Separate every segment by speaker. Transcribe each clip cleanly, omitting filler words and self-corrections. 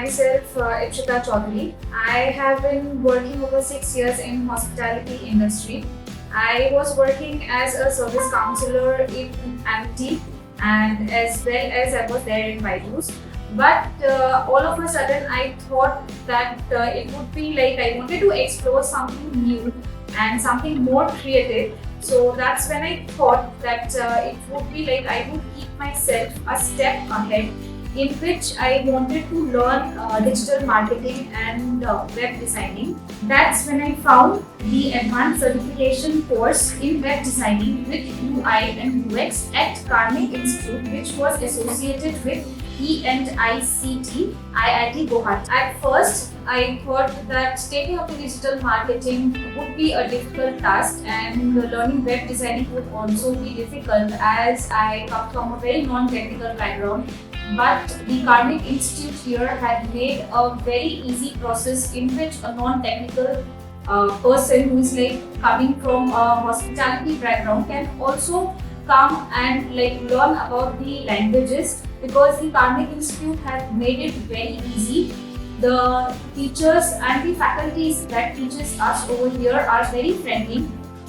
Speaker 1: myself Ipshita Chaudhary. I have been working over 6 years in hospitality industry. I was working as a service counselor in Amity and as well as I was there in Vaidus. But all of a sudden I thought that it would be like I wanted to explore something new and something more creative. So that's when I thought that it would be like I would keep myself a step ahead, in which I wanted to learn digital marketing and web designing. That's when I found the advanced certification course in web designing with UI and UX at Carnegie Institute, which was associated with E&ICT IIT Guwahati. At first, I thought that taking up digital marketing would be a difficult task and learning web designing would also be difficult as I come from a very non-technical background. But the Carnegie Institute here had made a very easy process in which a non-technical person who is like coming from a hospitality background can also come and like learn about the languages, because the Carnegie Institute had made it very easy. The teachers and the faculties that teaches us over here are very friendly.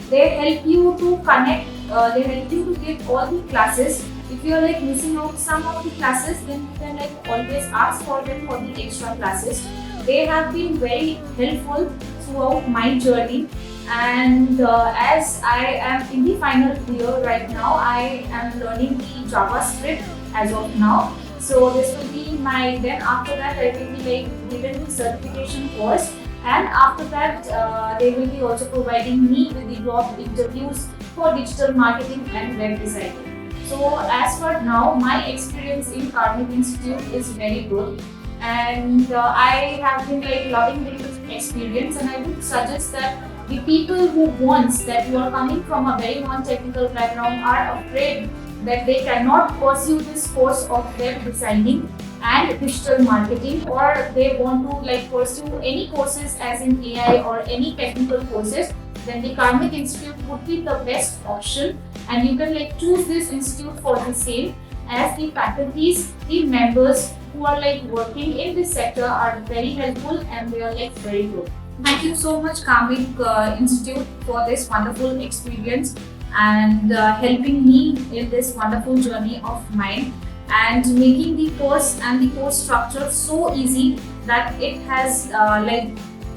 Speaker 1: They help you to connect, they help you to get all the classes. If you are like missing out some of the classes, then you can like always ask for them for the extra classes. They have been very helpful throughout my journey. And as I am in the final year right now, I am learning the JavaScript as of now. So this will be my, then after that I will be like given the certification course, and after that they will be also providing me with the job interviews for digital marketing and web designing. So as for now, my experience in Carnegie Institute is very good, and I have been like loving the experience, and I would suggest that the people who wants that you are coming from a very non-technical background are afraid that they cannot pursue this course of web designing and digital marketing, or they want to like pursue any courses as in AI or any technical courses, then the Carnegie Institute would be the best option, and you can like choose this institute for the same, as the faculties, the members who are like working in this sector are very helpful and they are like very good. Thank you so much Carnegie Institute for this wonderful experience and helping me in this wonderful journey of mine, and making the course and the course structure so easy that it has like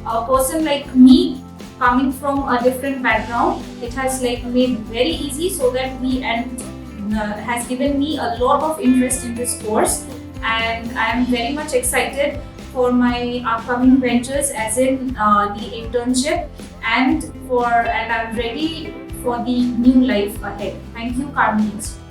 Speaker 1: a person like me coming from a different background, it has like made very easy, so that we and has given me a lot of interest in this course, and I am very much excited for my upcoming ventures as in the internship and I'm ready for the new life ahead. Thank you, Carnegie Institute.